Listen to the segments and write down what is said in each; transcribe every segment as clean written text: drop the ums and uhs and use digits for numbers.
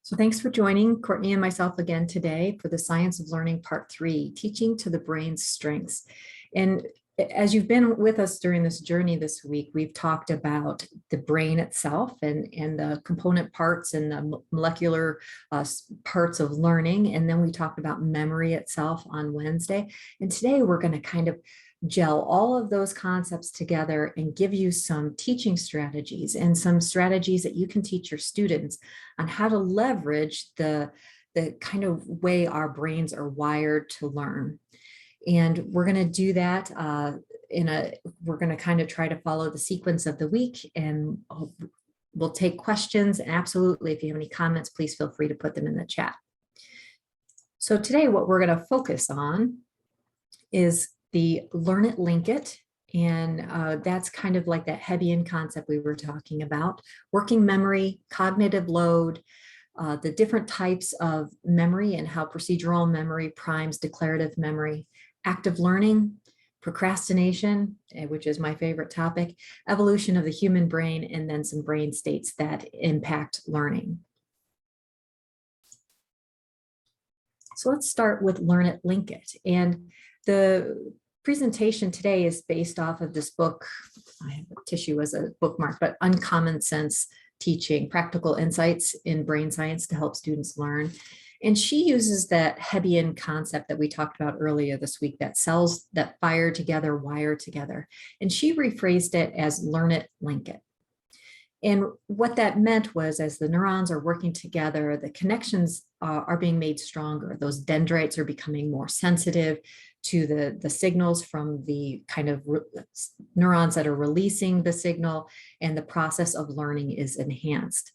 So thanks for joining Courtney and myself again today for the Science of Learning Part 3, Teaching to the Brain's Strengths. And as you've been with us during this journey this week, we've talked about the brain itself and the component parts and the molecular parts of learning. And then we talked about memory itself on Wednesday. And today we're going to kind of gel all of those concepts together and give you some teaching strategies and some strategies that you can teach your students on how to leverage the kind of way our brains are wired to learn. And we're going to do that we're going to kind of try to follow the sequence of the week, and we'll take questions. And absolutely, if you have any comments, please feel free to put them in the chat. So today, what we're going to focus on is the learn it, link it. And that's kind of like that Hebbian concept we were talking about, working memory, cognitive load, the different types of memory and how procedural memory primes declarative memory, active learning, procrastination, which is my favorite topic, evolution of the human brain, and then some brain states that impact learning. So let's start with learn it, link it. And the presentation today is based off of this book. I have a tissue as a bookmark, but Uncommon Sense Teaching, Practical Insights in Brain Science to Help Students Learn. And she uses that Hebbian concept that we talked about earlier this week, that cells that fire together, wire together. And she rephrased it as learn it, link it. And what that meant was, as the neurons are working together, the connections are being made stronger. Those dendrites are becoming more sensitive to the signals from the kind of neurons that are releasing the signal, and the process of learning is enhanced.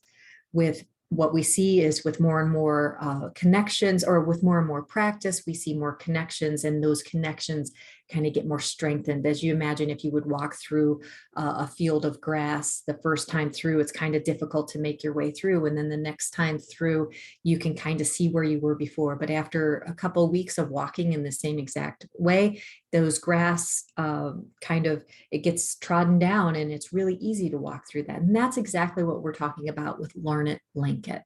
With what we see is with more and more connections, or with more and more practice, we see more connections, and those connections kind of get more strengthened. As you imagine, if you would walk through a field of grass, the first time through, it's kind of difficult to make your way through. And then the next time through, you can kind of see where you were before. But after a couple of weeks of walking in the same exact way, those grass it gets trodden down, and it's really easy to walk through that. And that's exactly what we're talking about with learn it, link it.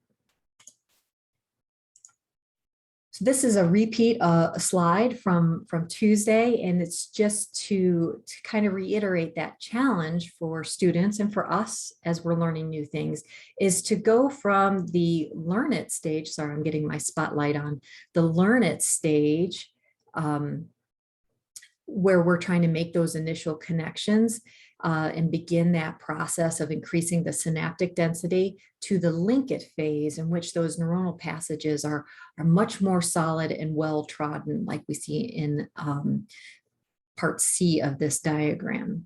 So this is a repeat slide from Tuesday, and it's just to kind of reiterate that challenge for students and for us as we're learning new things, is to go from the learn it stage. Sorry, I'm getting my spotlight on the learn it stage, where we're trying to make those initial connections and begin that process of increasing the synaptic density, to the link it phase, in which those neuronal passages are much more solid and well trodden, like we see in part C of this diagram.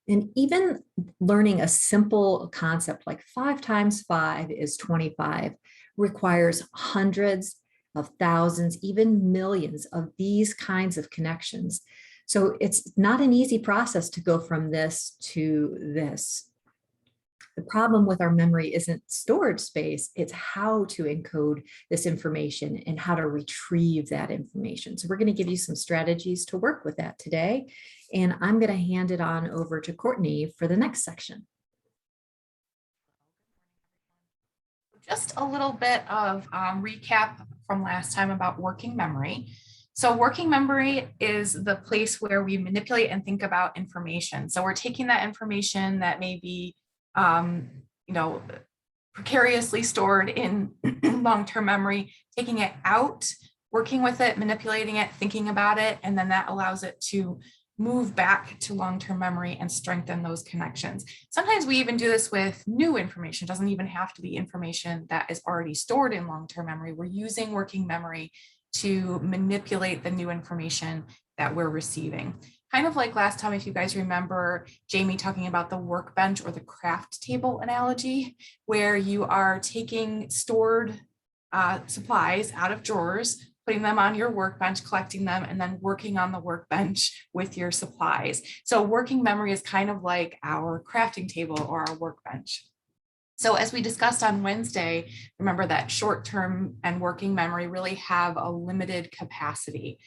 And even learning a simple concept like 5 times 5 is 25 requires hundreds of thousands, even millions of these kinds of connections. So it's not an easy process to go from this to this. The problem with our memory isn't storage space, it's how to encode this information and how to retrieve that information. So we're going to give you some strategies to work with that today. And I'm going to hand it on over to Courtney for the next section. Just a little bit of recap from last time about working memory. So working memory is the place where we manipulate and think about information. So we're taking that information that may be, precariously stored in long-term memory, taking it out, working with it, manipulating it, thinking about it, and then that allows it to move back to long-term memory and strengthen those connections. Sometimes we even do this with new information. It doesn't even have to be information that is already stored in long-term memory. We're using working memory to manipulate the new information that we're receiving. Kind of like last time, if you guys remember Jamie talking about the workbench or the craft table analogy, where you are taking stored supplies out of drawers, putting them on your workbench, collecting them, and then working on the workbench with your supplies. So working memory is kind of like our crafting table or our workbench. So as we discussed on Wednesday, remember that short-term and working memory really have a limited capacity.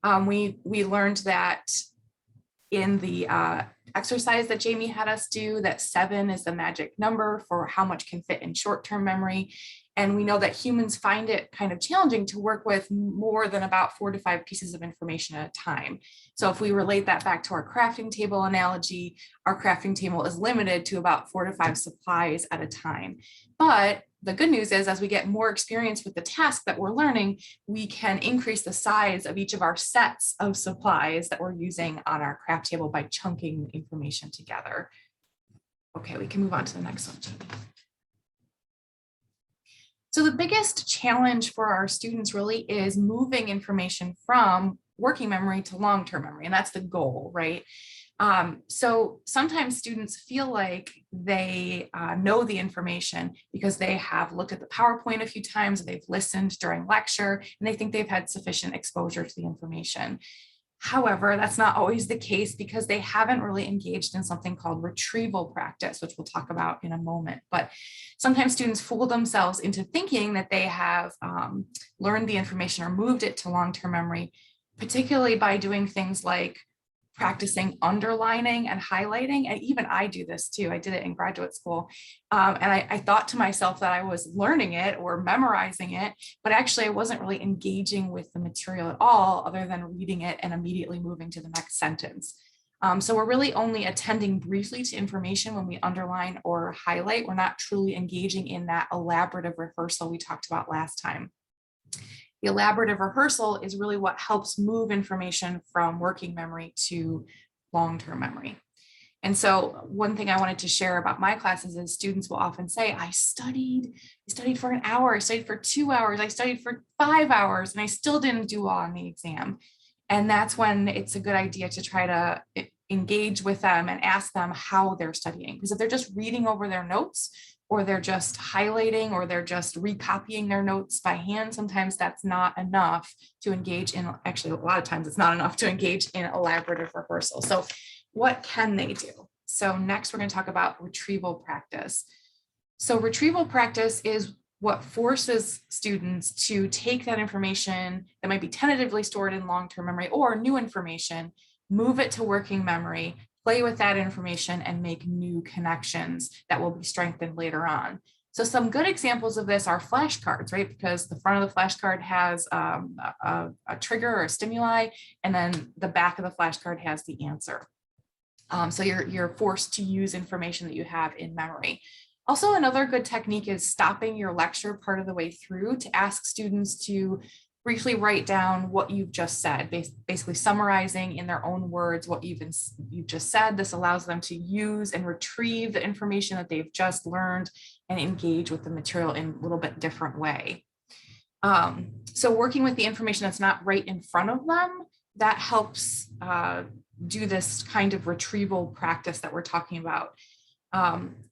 We learned that in the exercise that Jamie had us do, that 7 is the magic number for how much can fit in short-term memory. And we know that humans find it kind of challenging to work with more than about 4 to 5 pieces of information at a time. So if we relate that back to our crafting table analogy, our crafting table is limited to about 4 to 5 supplies at a time. But the good news is, as we get more experience with the task that we're learning, we can increase the size of each of our sets of supplies that we're using on our craft table by chunking information together. Okay, we can move on to the next one, Jamie. So the biggest challenge for our students really is moving information from working memory to long-term memory, and that's the goal, right? So sometimes students feel like they know the information because they have looked at the PowerPoint a few times, they've listened during lecture, and they think they've had sufficient exposure to the information. However, that's not always the case because they haven't really engaged in something called retrieval practice, which we'll talk about in a moment. But sometimes students fool themselves into thinking that they have learned the information or moved it to long-term memory, particularly by doing things like practicing underlining and highlighting. And even I do this too. I did it in graduate school. And I thought to myself that I was learning it or memorizing it, but actually I wasn't really engaging with the material at all, other than reading it and immediately moving to the next sentence. So we're really only attending briefly to information when we underline or highlight. We're not truly engaging in that elaborative rehearsal we talked about last time. The elaborative rehearsal is really what helps move information from working memory to long-term memory. And so one thing I wanted to share about my classes is students will often say, I studied for an hour, I studied for 2 hours, I studied for 5 hours, and I still didn't do well on the exam. And that's when it's a good idea to try to engage with them and ask them how they're studying. Because if they're just reading over their notes, or they're just highlighting, or they're just recopying their notes by hand, sometimes that's not enough to engage in, actually a lot of times it's not enough to engage in elaborative rehearsal. So what can they do? So next we're going to talk about retrieval practice. So retrieval practice is what forces students to take that information that might be tentatively stored in long-term memory or new information, move it to working memory, play with that information, and make new connections that will be strengthened later on. So some good examples of this are flashcards, right? Because the front of the flashcard has a trigger or a stimuli, and then the back of the flashcard has the answer. So you're forced to use information that you have in memory. Also, another good technique is stopping your lecture part of the way through to ask students to briefly write down what you've just said, basically summarizing in their own words what you've just said. This allows them to use and retrieve the information that they've just learned and engage with the material in a little bit different way. So working with the information that's not right in front of them, that helps do this kind of retrieval practice that we're talking about.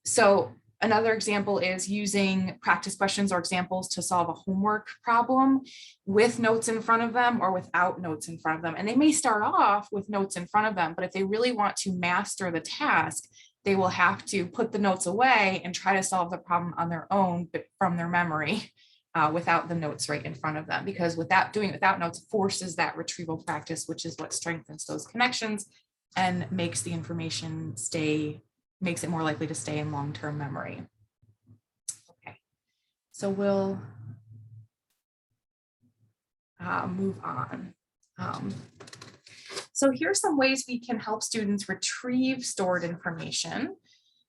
So another example is using practice questions or examples to solve a homework problem with notes in front of them or without notes in front of them. And they may start off with notes in front of them, but if they really want to master the task, they will have to put the notes away and try to solve the problem on their own, but from their memory without the notes right in front of them, because doing it without notes forces that retrieval practice, which is what strengthens those connections and makes the information makes it more likely to stay in long-term memory. Okay, so we'll move on. So here's some ways we can help students retrieve stored information.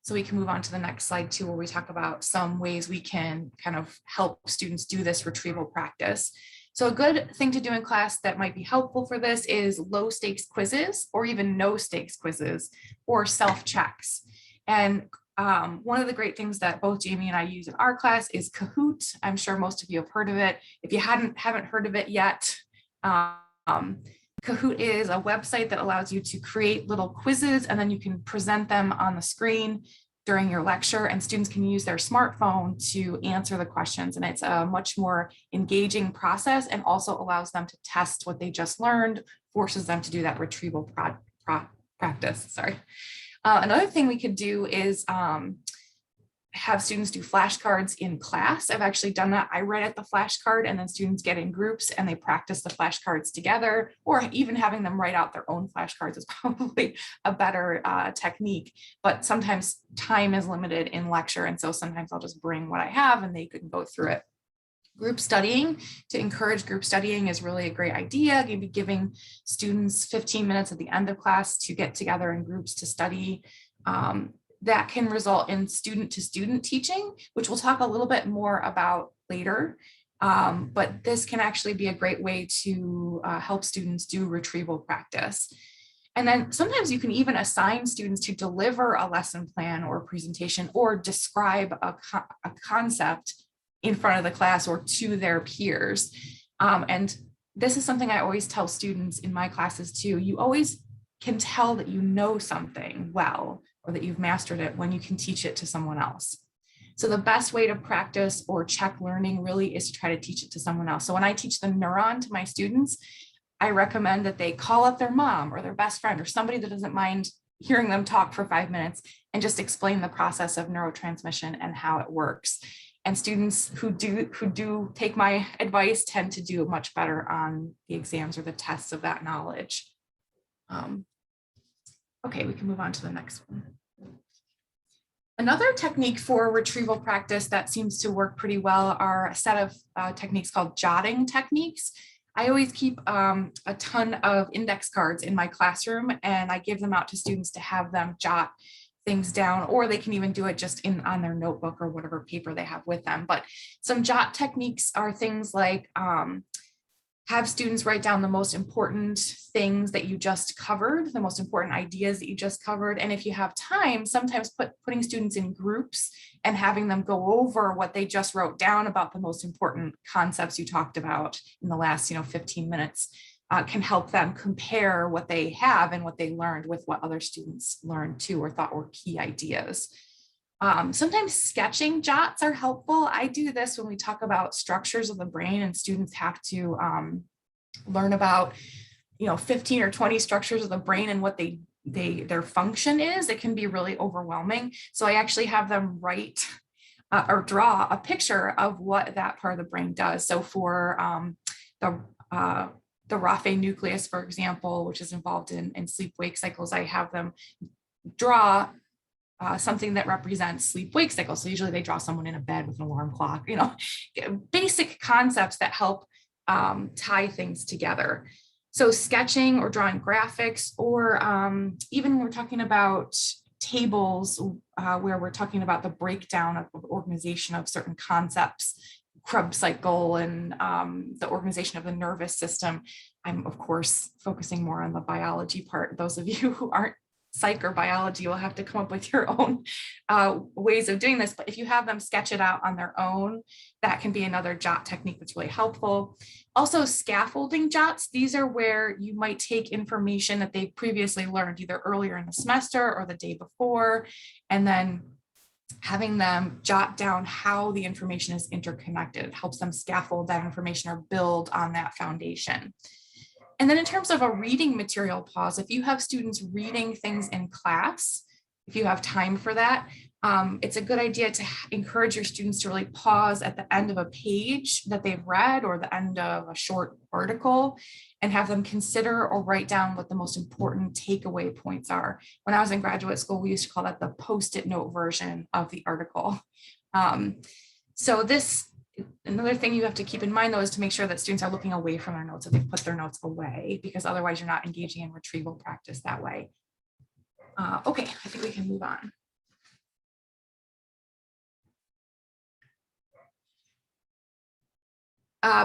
So we can move on to the next slide too, where we talk about some ways we can kind of help students do this retrieval practice. So a good thing to do in class that might be helpful for this is low stakes quizzes, or even no stakes quizzes, or self-checks. And one of the great things that both Jamie and I use in our class is Kahoot. I'm sure most of you have heard of it. If you haven't heard of it yet, Kahoot is a website that allows you to create little quizzes, and then you can present them on the screen during your lecture, and students can use their smartphone to answer the questions. And it's a much more engaging process, and also allows them to test what they just learned, forces them to do that retrieval practice. Sorry. Another thing we could do is have students do flashcards in class. I've actually done that. I write at the flashcard and then students get in groups and they practice the flashcards together, or even having them write out their own flashcards is probably a better technique. But sometimes time is limited in lecture. And so sometimes I'll just bring what I have and they can go through it. Group studying, to encourage group studying, is really a great idea. Maybe giving students 15 minutes at the end of class to get together in groups to study. That can result in student-to-student teaching, which we'll talk a little bit more about later. But this can actually be a great way to help students do retrieval practice. And then sometimes you can even assign students to deliver a lesson plan or a presentation or describe a concept in front of the class or to their peers. And this is something I always tell students in my classes too. You always can tell that you know something well, or that you've mastered it, when you can teach it to someone else. So the best way to practice or check learning really is to try to teach it to someone else. So when I teach the neuron to my students, I recommend that they call up their mom or their best friend or somebody that doesn't mind hearing them talk for 5 minutes and just explain the process of neurotransmission and how it works. And students who do take my advice tend to do much better on the exams or the tests of that knowledge. Okay, we can move on to the next one. Another technique for retrieval practice that seems to work pretty well are a set of techniques called jotting techniques. I always keep a ton of index cards in my classroom, and I give them out to students to have them jot things down, or they can even do it just on their notebook or whatever paper they have with them. But some jot techniques are things like have students write down the most important things that you just covered, the most important ideas that you just covered. And if you have time, sometimes putting students in groups and having them go over what they just wrote down about the most important concepts you talked about in the last 15 minutes can help them compare what they have and what they learned with what other students learned too or thought were key ideas. Sometimes sketching jots are helpful. I do this when we talk about structures of the brain and students have to learn about 15 or 20 structures of the brain and what their function is. It can be really overwhelming. So I actually have them write or draw a picture of what that part of the brain does. So for the Raphe nucleus, for example, which is involved in sleep-wake cycles, I have them draw something that represents sleep-wake cycles. So usually they draw someone in a bed with an alarm clock, basic concepts that help tie things together. So sketching or drawing graphics, or even when we're talking about tables where we're talking about the breakdown of organization of certain concepts, Krebs cycle and the organization of the nervous system. I'm of course focusing more on the biology part. Those of you who aren't psych or biology will have to come up with your own ways of doing this. But if you have them sketch it out on their own, that can be another jot technique that's really helpful. Also, scaffolding jots. These are where you might take information that they've previously learned either earlier in the semester or the day before, and then having them jot down how the information is interconnected. It helps them scaffold that information or build on that foundation. And then in terms of a reading material pause, if you have students reading things in class, if you have time for that, it's a good idea to encourage your students to really pause at the end of a page that they've read or the end of a short article and have them consider or write down what the most important takeaway points are. When I was in graduate school, we used to call that the Post-it note version of the article. Another thing you have to keep in mind, though, is to make sure that students are looking away from their notes, that they put their notes away, because otherwise you're not engaging in retrieval practice that way. Okay, I think we can move on.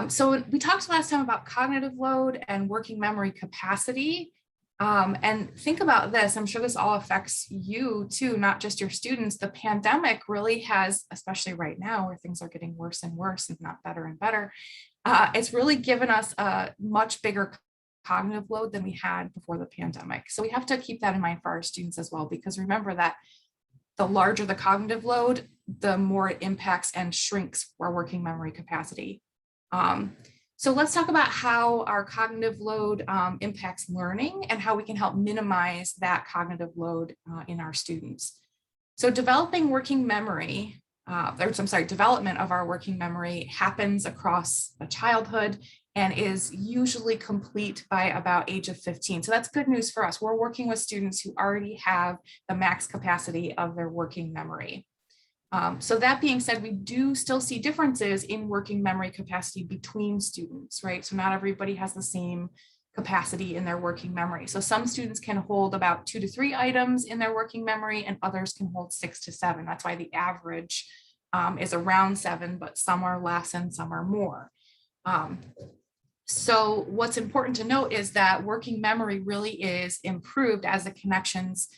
So we talked last time about cognitive load and working memory capacity. And think about this, I'm sure this all affects you too, not just your students. The pandemic really has, especially right now where things are getting worse and worse and not better and better, it's really given us a much bigger cognitive load than we had before the pandemic. So we have to keep that in mind for our students as well, because remember that the larger the cognitive load, the more it impacts and shrinks our working memory capacity. So let's talk about how our cognitive load impacts learning and how we can help minimize that cognitive load in our students. So developing working memory, development of our working memory happens across a childhood and is usually complete by about age of 15. So that's good news for us. We're working with students who already have the max capacity of their working memory. So that being said, we do still see differences in working memory capacity between students, right? So not everybody has the same capacity in their working memory. So some students can hold about 2 to 3 items in their working memory and others can hold 6 to 7. That's why the average is around 7, but some are less and some are more. So what's important to note is that working memory really is improved as the connections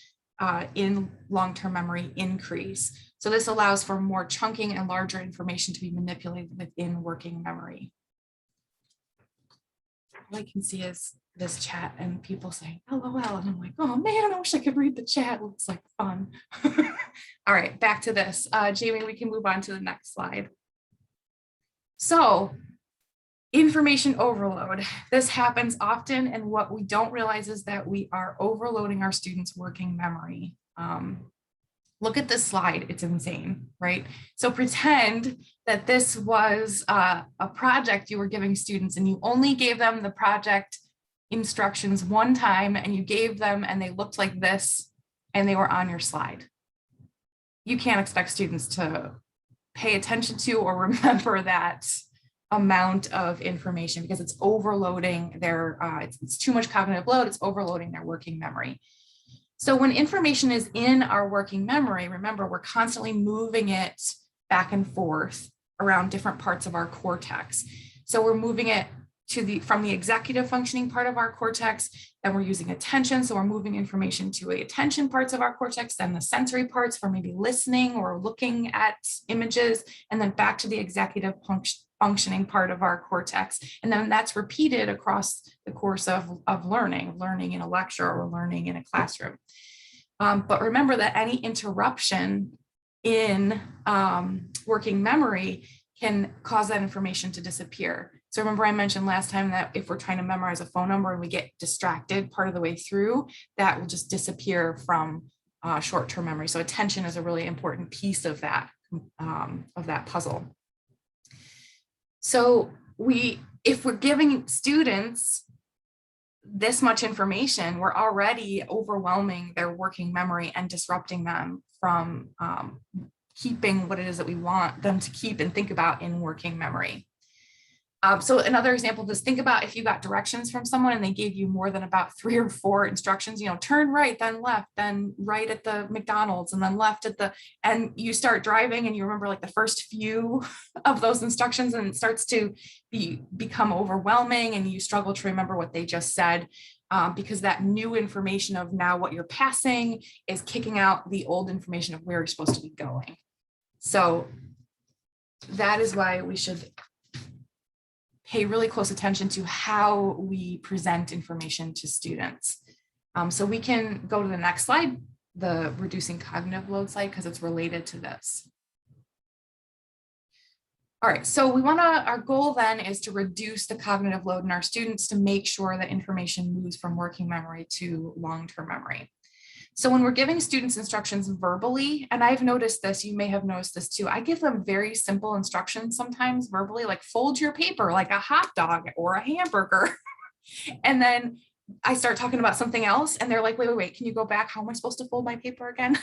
in long-term memory increase. So this allows for more chunking and larger information to be manipulated within working memory. All I can see is this chat and people saying LOL, and I'm like, oh man, I wish I could read the chat. It looks like fun. All right, back to this. Jamie, we can move on to the next slide. So information overload. This happens often, and what we don't realize is that we are overloading our students' working memory. Look at this slide, it's insane, right? So pretend that this was a project you were giving students and you only gave them the project instructions one time and you gave them and they looked like this and they were on your slide. You can't expect students to pay attention to or remember that amount of information because it's overloading their, it's too much cognitive load, it's overloading their working memory. So when information is in our working memory, remember, we're constantly moving it back and forth around different parts of our cortex. So we're moving it to from the executive functioning part of our cortex, then we're using attention. So we're moving information to the attention parts of our cortex, then the sensory parts for maybe listening or looking at images, and then back to the executive functioning part of our cortex. And then that's repeated across the course of learning in a lecture or learning in a classroom. But remember that any interruption in working memory can cause that information to disappear. So remember I mentioned last time that if we're trying to memorize a phone number and we get distracted part of the way through, that will just disappear from short-term memory. So attention is a really important piece of that puzzle. So if we're giving students this much information, we're already overwhelming their working memory and disrupting them from keeping what it is that we want them to keep and think about in working memory. So another example of this, think about if you got directions from someone and they gave you more than about 3 or 4 instructions, turn right, then left, then right at the McDonald's, and then left at and you start driving and you remember like the first few of those instructions and it starts to become overwhelming and you struggle to remember what they just said because that new information of now what you're passing is kicking out the old information of where you're supposed to be going. So that is why we should pay really close attention to how we present information to students. So we can go to the next slide, the reducing cognitive load slide, because it's related to this. All right, so our goal then is to reduce the cognitive load in our students to make sure that information moves from working memory to long-term memory. So when we're giving students instructions verbally, and I've noticed this, you may have noticed this too, I give them very simple instructions sometimes verbally, like fold your paper like a hot dog or a hamburger. And then I start talking about something else and they're like, wait, can you go back? How am I supposed to fold my paper again?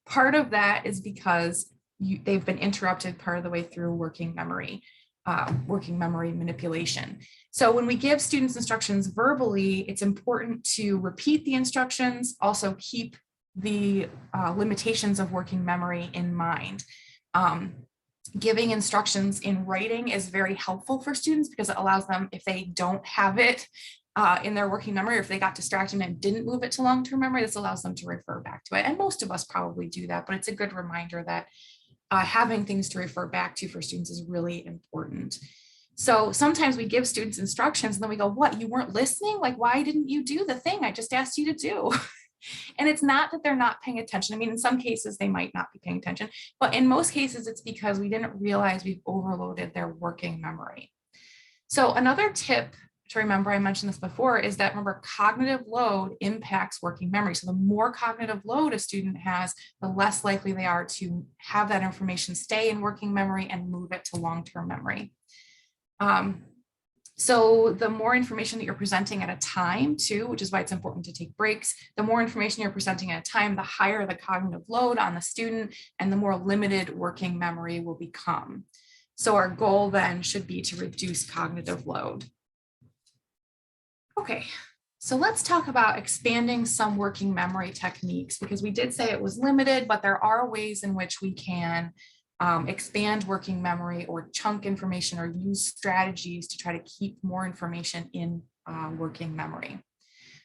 Part of that is because they've been interrupted part of the way through working memory manipulation. So when we give students instructions verbally, it's important to repeat the instructions, also keep the limitations of working memory in mind. Giving instructions in writing is very helpful for students because it allows them, if they don't have it in their working memory, or if they got distracted and didn't move it to long-term memory, this allows them to refer back to it. And most of us probably do that, but it's a good reminder that having things to refer back to for students is really important. So sometimes we give students instructions and then we go, what, you weren't listening? Like, why didn't you do the thing I just asked you to do? And it's not that they're not paying attention. I mean, in some cases they might not be paying attention, but in most cases it's because we didn't realize we've overloaded their working memory. So another tip to remember, I mentioned this before, is that remember, cognitive load impacts working memory. So the more cognitive load a student has, the less likely they are to have that information stay in working memory and move it to long-term memory. So the more information that you're presenting at a time too, which is why it's important to take breaks, the more information you're presenting at a time, the higher the cognitive load on the student and the more limited working memory will become. So our goal then should be to reduce cognitive load. Okay, so let's talk about expanding some working memory techniques, because we did say it was limited, but there are ways in which we can expand working memory or chunk information or use strategies to try to keep more information in working memory.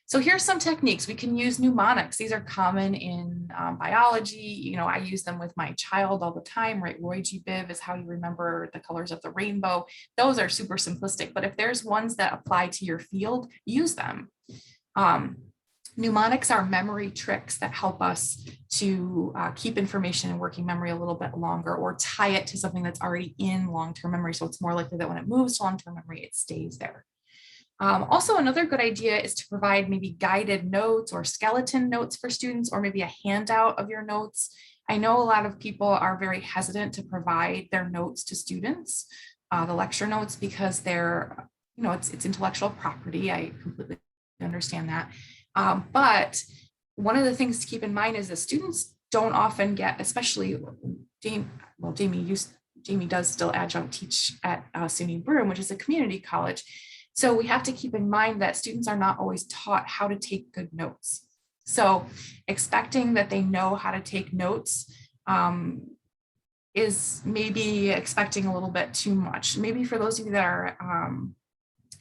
So here's some techniques. We can use mnemonics. These are common in biology. You know, I use them with my child all the time, right? Roy G. Biv is how you remember the colors of the rainbow. Those are super simplistic, but if there's ones that apply to your field, use them. Mnemonics are memory tricks that help us to keep information in working memory a little bit longer, or tie it to something that's already in long-term memory. So it's more likely that when it moves to long-term memory, it stays there. Also, another good idea is to provide maybe guided notes or skeleton notes for students, or maybe a handout of your notes. I know a lot of people are very hesitant to provide their notes to students, the lecture notes, because they're, you know, it's intellectual property. I completely understand that. But one of the things to keep in mind is that students don't often get, especially Jamie does still adjunct teach at SUNY Broome, which is a community college. So we have to keep in mind that students are not always taught how to take good notes. So expecting that they know how to take notes is maybe expecting a little bit too much. Maybe for those of you that are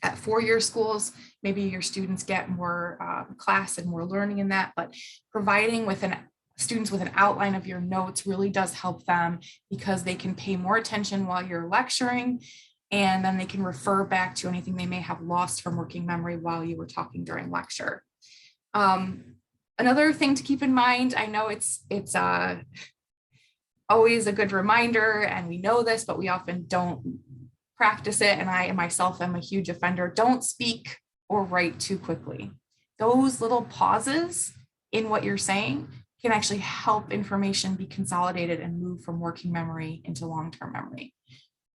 at four-year schools, maybe your students get more class and more learning in that, but providing with students with an outline of your notes really does help them, because they can pay more attention while you're lecturing, and then they can refer back to anything they may have lost from working memory while you were talking during lecture. Another thing to keep in mind, I know it's always a good reminder, and we know this, but we often don't practice it, and I myself am a huge offender. Don't speak or write too quickly. Those little pauses in what you're saying can actually help information be consolidated and move from working memory into long-term memory.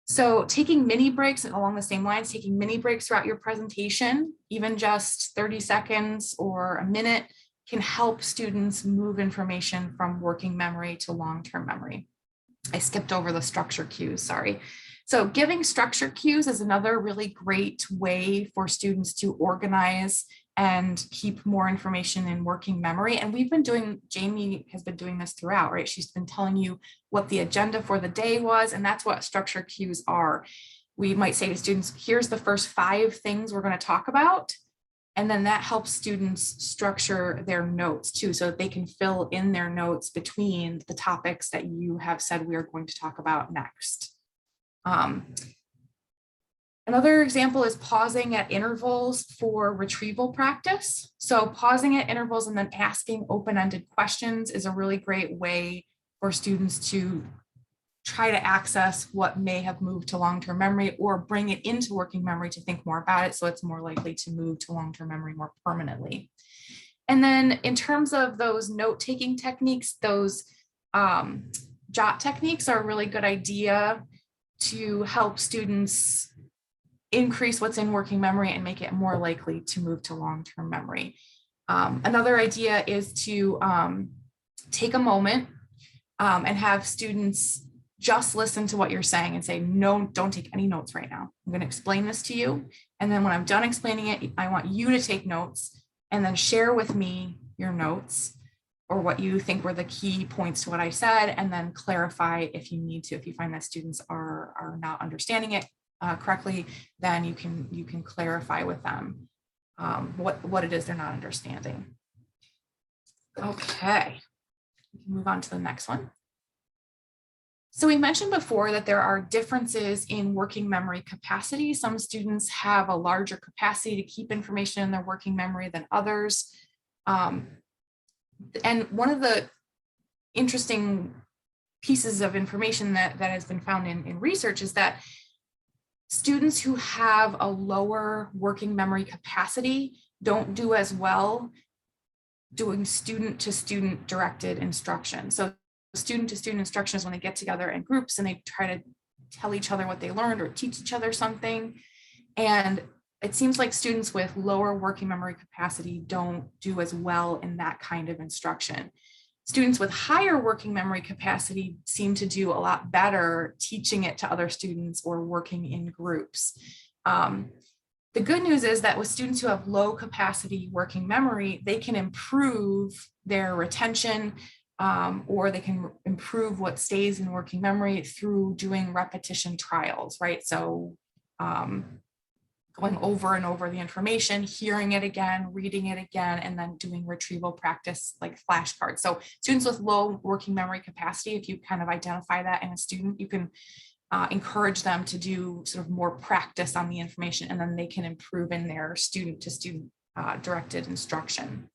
So taking mini breaks, and along the same lines, taking mini breaks throughout your presentation, even just 30 seconds or a minute, can help students move information from working memory to long-term memory. I skipped over the structure cues, sorry. So giving structure cues is another really great way for students to organize and keep more information in working memory. And Jamie has been doing this throughout, right? She's been telling you what the agenda for the day was, and that's what structure cues are. We might say to students, here's the first 5 things we're going to talk about. And then that helps students structure their notes too, so that they can fill in their notes between the topics that you have said we are going to talk about next. Another example is pausing at intervals for retrieval practice. So pausing at intervals and then asking open-ended questions is a really great way for students to try to access what may have moved to long-term memory, or bring it into working memory to think more about it, so it's more likely to move to long-term memory more permanently. And then in terms of those note-taking techniques, those jot techniques are a really good idea to help students increase what's in working memory and make it more likely to move to long-term memory. Another idea is to take a moment and have students just listen to what you're saying and say, no, don't take any notes right now. I'm going to explain this to you. And then when I'm done explaining it, I want you to take notes and then share with me your notes, or what you think were the key points to what I said, and then clarify if you need to. If you find that students are not understanding it correctly, then you can clarify with them what it is they're not understanding. Okay, we can move on to the next one. So we mentioned before that there are differences in working memory capacity. Some students have a larger capacity to keep information in their working memory than others. And one of the interesting pieces of information that has been found in research is that Students who have a lower working memory capacity don't do as well doing student-to-student directed instruction. So student-to-student instruction is when they get together in groups and they try to tell each other what they learned or teach each other something. And it seems like students with lower working memory capacity don't do as well in that kind of instruction. Students with higher working memory capacity seem to do a lot better teaching it to other students or working in groups. The good news is that with students who have low capacity working memory, they can improve their retention, or they can improve what stays in working memory through doing repetition trials, right? So going over and over the information, hearing it again, reading it again, and then doing retrieval practice like flashcards. So students with low working memory capacity, if you kind of identify that in a student, you can encourage them to do sort of more practice on the information, and then they can improve in their student-to-student directed instruction.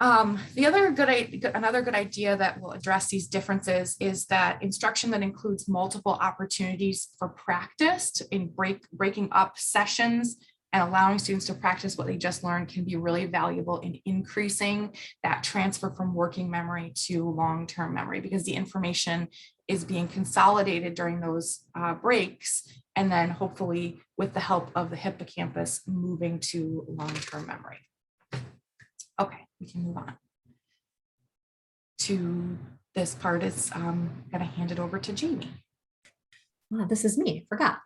Another good idea that will address these differences is that instruction that includes multiple opportunities for practice in breaking up sessions and allowing students to practice what they just learned can be really valuable in increasing that transfer from working memory to long-term memory, because the information is being consolidated during those breaks, and then hopefully with the help of the hippocampus moving to long-term memory. Okay, we can move on to this part. Is going to hand it over to Jamie. Wow, this is me. Forgot.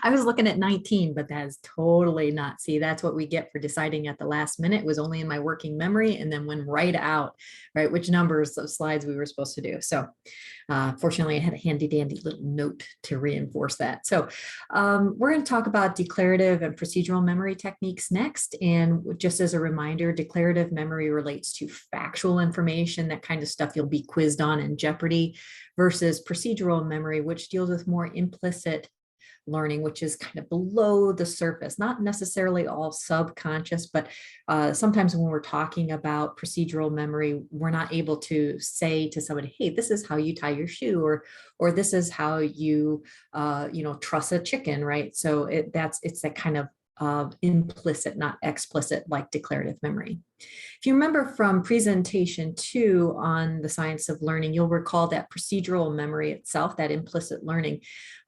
I was looking at 19, but that is totally not. See, that's what we get for deciding at the last minute. It was only in my working memory and then went right out, right? Which numbers of slides we were supposed to do. So fortunately, I had a handy dandy little note to reinforce that. So we're going to talk about declarative and procedural memory techniques next. And just as a reminder, declarative memory relates to factual information, that kind of stuff you'll be quizzed on in Jeopardy, versus procedural memory, which deals with more implicit learning, which is kind of below the surface, not necessarily all subconscious, but sometimes when we're talking about procedural memory, we're not able to say to somebody, hey, this is how you tie your shoe, or this is how you, truss a chicken, right? So it's that kind of implicit, not explicit, like declarative memory. If you remember from presentation 2 on the science of learning, you'll recall that procedural memory itself, that implicit learning,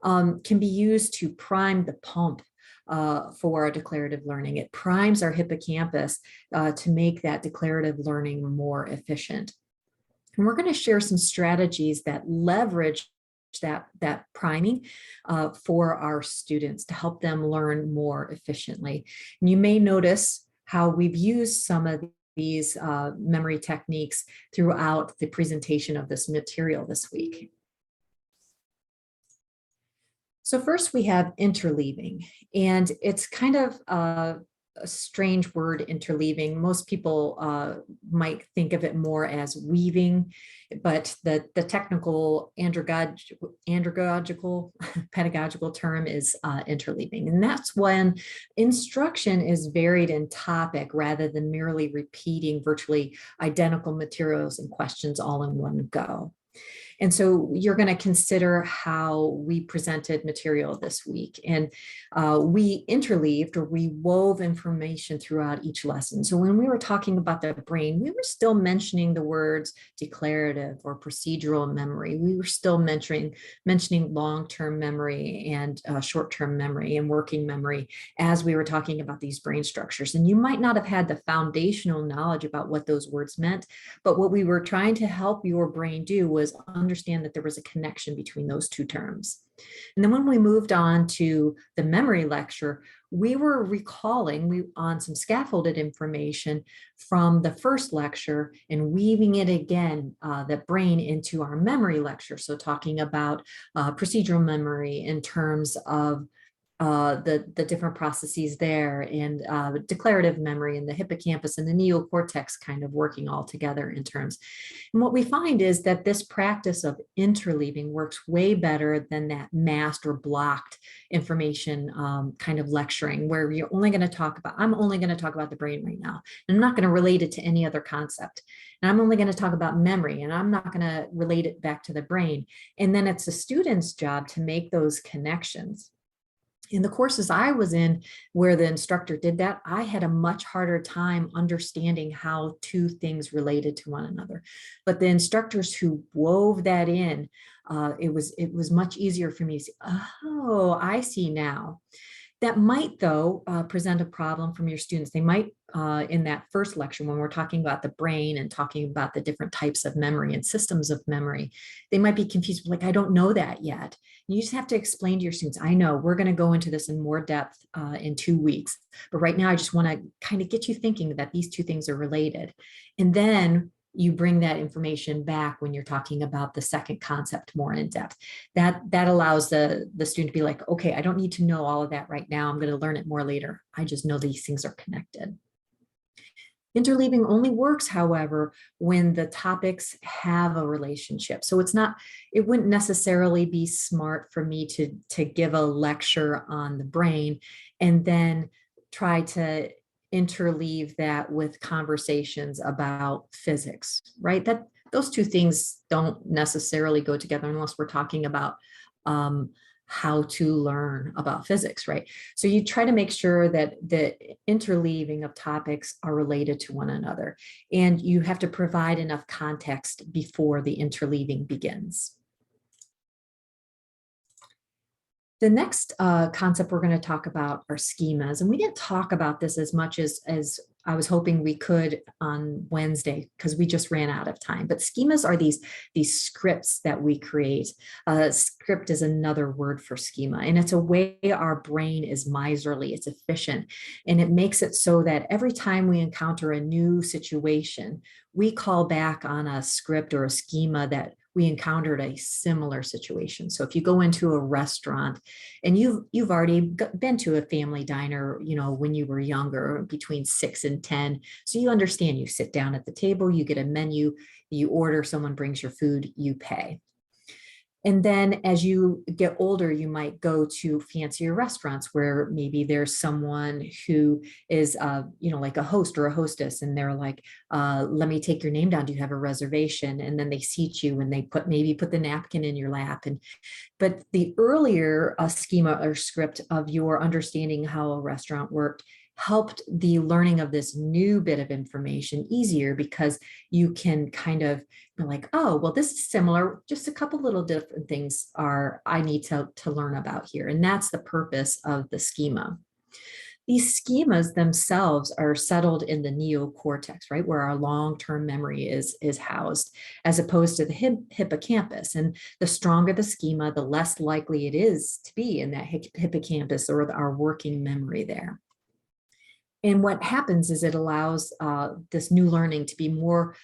can be used to prime the pump for our declarative learning. It primes our hippocampus to make that declarative learning more efficient. And we're going to share some strategies that leverage that priming for our students to help them learn more efficiently. And you may notice how we've used some of these memory techniques throughout the presentation of this material this week. So first we have interleaving, and it's kind of a strange word, interleaving. Most people might think of it more as weaving, but the technical andragogical pedagogical term is interleaving. And that's when instruction is varied in topic rather than merely repeating virtually identical materials and questions all in one go. And so you're going to consider how we presented material this week. And we interleaved, or we wove information throughout each lesson. So when we were talking about the brain, we were still mentioning the words declarative or procedural memory. We were still mentioning long-term memory and short-term memory and working memory as we were talking about these brain structures. And you might not have had the foundational knowledge about what those words meant, but what we were trying to help your brain do was understand that there was a connection between those two terms. And then when we moved on to the memory lecture, we were recalling on some scaffolded information from the first lecture and weaving it again, the brain, into our memory lecture. So talking about procedural memory in terms of the different processes there, and declarative memory and the hippocampus and the neocortex kind of working all together in terms. And what we find is that this practice of interleaving works way better than that masked or blocked information kind of lecturing, where you're only going to talk about, I'm only going to talk about the brain right now. And I'm not going to relate it to any other concept. And I'm only going to talk about memory, and I'm not going to relate it back to the brain. And then it's the student's job to make those connections. In the courses I was in where the instructor did that, I had a much harder time understanding how two things related to one another. But the instructors who wove that in, it was much easier for me to see, oh, I see now. That might, though, present a problem from your students. They might, in that first lecture, when we're talking about the brain and talking about the different types of memory and systems of memory, they might be confused, like, I don't know that yet. You just have to explain to your students, I know we're going to go into this in more depth in 2 weeks, but right now I just want to kind of get you thinking that these two things are related. And then you bring that information back when you're talking about the second concept more in depth. That allows the student to be like, okay, I don't need to know all of that right now. I'm going to learn it more later. I just know these things are connected. Interleaving only works, however, when the topics have a relationship. So it wouldn't necessarily be smart for me to give a lecture on the brain and then try to interleave that with conversations about physics, right? That those two things don't necessarily go together unless we're talking about how to learn about physics, right? So you try to make sure that the interleaving of topics are related to one another, and you have to provide enough context before the interleaving begins. The next concept we're going to talk about are schemas. And we didn't talk about this as much as I was hoping we could on Wednesday because we just ran out of time. But schemas are these scripts that we create. Script is another word for schema. And it's a way our brain is miserly, it's efficient. And it makes it so that every time we encounter a new situation, we call back on a script or a schema that we encountered a similar situation. So if you go into a restaurant and you've already been to a family diner, when you were younger, between 6 and 10, so you understand, you sit down at the table, you get a menu, you order, someone brings your food, you pay. And then as you get older, you might go to fancier restaurants where maybe there's someone who is, like a host or a hostess, and they're like, let me take your name down. Do you have a reservation? And then they seat you and they maybe put the napkin in your lap. But the earlier schema or script of your understanding how a restaurant worked helped the learning of this new bit of information easier, because you can kind of be like, oh, well, this is similar, just a couple little different things I need to learn about here. And that's the purpose of the schema. These schemas themselves are settled in the neocortex, right, where our long-term memory is housed, as opposed to the hippocampus. And the stronger the schema, the less likely it is to be in that hippocampus or our working memory there. And what happens is it allows this new learning to be more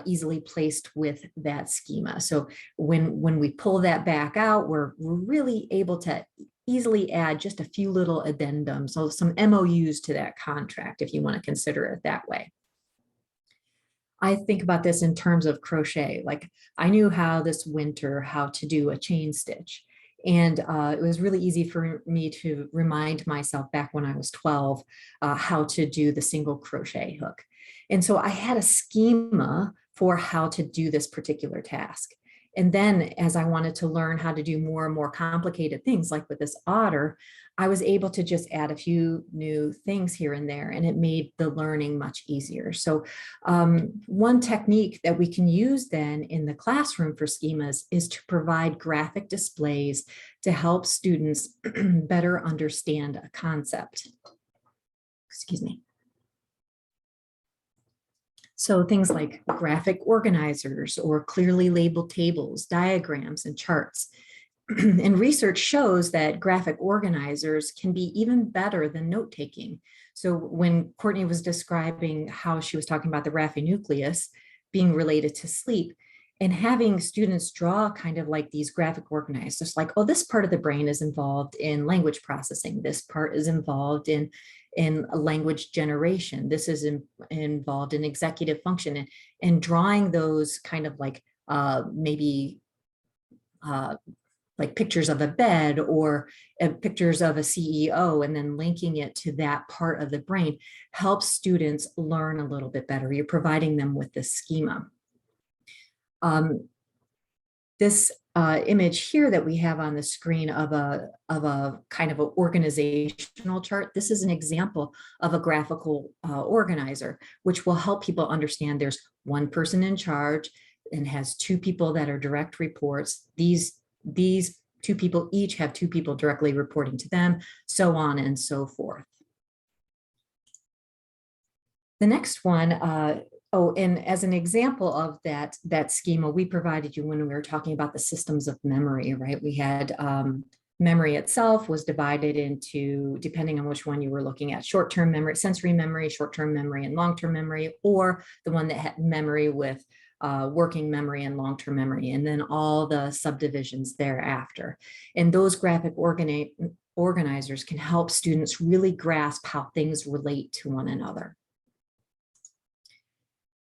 easily placed with that schema. So when we pull that back out, we're really able to easily add just a few little addendums, so some MOUs to that contract, if you want to consider it that way. I think about this in terms of crochet. Like, I knew how to do a chain stitch. And it was really easy for me to remind myself back when I was 12 how to do the single crochet hook. And so I had a schema for how to do this particular task. And then as I wanted to learn how to do more and more complicated things, like with this otter, I was able to just add a few new things here and there, and it made the learning much easier. So one technique that we can use then in the classroom for schemas is to provide graphic displays to help students better understand a concept. Excuse me. So things like graphic organizers or clearly labeled tables, diagrams, and charts. And research shows that graphic organizers can be even better than note-taking. So when Courtney was describing how she was talking about the raphe nucleus being related to sleep, and having students draw kind of like these graphic organizers, just like, oh, this part of the brain is involved in language processing. This part is involved in language generation. This is involved in executive function, and drawing those kind of maybe like pictures of a bed or pictures of a CEO, and then linking it to that part of the brain helps students learn a little bit better. You're providing them with this schema. This image here that we have on the screen of a kind of an organizational chart, this is an example of a graphical organizer, which will help people understand there's one person in charge and has two people that are direct reports. These two people each have two people directly reporting to them, so on and so forth. The next one, oh, and as an example of that schema we provided you when we were talking about the systems of memory, right? We had memory itself was divided into, depending on which one you were looking at, short-term memory, sensory memory, short-term memory, and long-term memory, or the one that had memory with working memory and long-term memory, and then all the subdivisions thereafter. And those graphic organizers can help students really grasp how things relate to one another.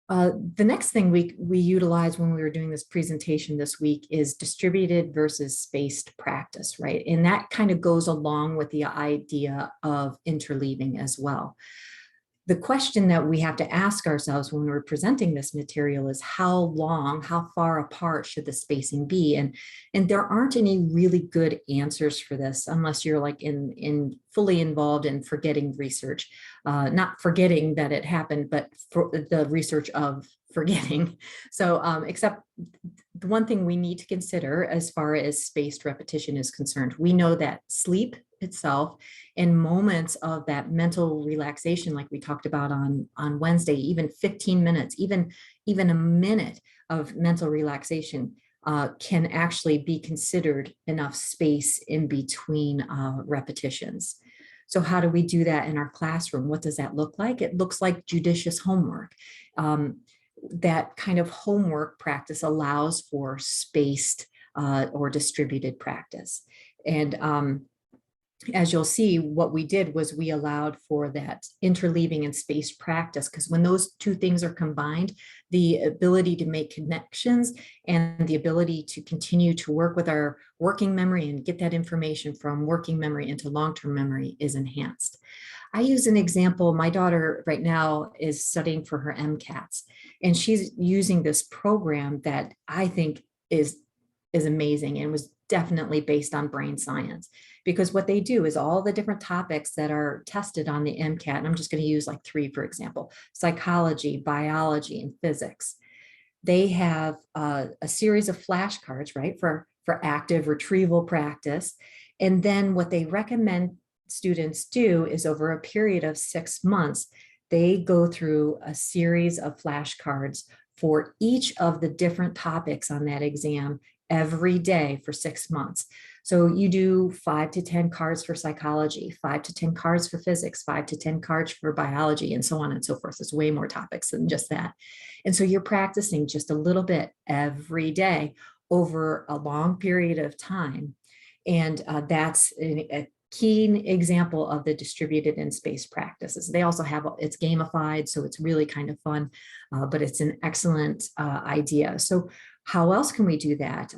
The next thing we utilized when we were doing this presentation this week is distributed versus spaced practice, right? And that kind of goes along with the idea of interleaving as well. The question that we have to ask ourselves when we're presenting this material is how far apart should the spacing be? And there aren't any really good answers for this unless you're like in fully involved in forgetting research, not forgetting that it happened, but for the research of forgetting. So except the one thing we need to consider as far as spaced repetition is concerned, we know that sleep itself and moments of that mental relaxation, like we talked about on Wednesday, even 15 minutes, even a minute of mental relaxation can actually be considered enough space in between repetitions. So how do we do that in our classroom? What does that look like? It looks like judicious homework. That kind of homework practice allows for spaced or distributed practice. And as you'll see, what we did was we allowed for that interleaving and spaced practice, because when those two things are combined, the ability to make connections and the ability to continue to work with our working memory and get that information from working memory into long-term memory is enhanced. I use an example. My daughter right now is studying for her MCATs, and she's using this program that I think is amazing and was definitely based on brain science. Because what they do is all the different topics that are tested on the MCAT, and I'm just going to use like 3, for example, psychology, biology, and physics. They have a series of flashcards, right, for active retrieval practice. And then what they recommend students do is over a period of 6 months, they go through a series of flashcards for each of the different topics on that exam every day for 6 months. So you do 5 to 10 cards for psychology, 5 to 10 cards for physics, 5 to 10 cards for biology, and so on and so forth. There's way more topics than just that. And so you're practicing just a little bit every day over a long period of time. And that's a key example of the distributed and spaced practices. They also have, it's gamified, so it's really kind of fun, but it's an excellent idea. So how else can we do that?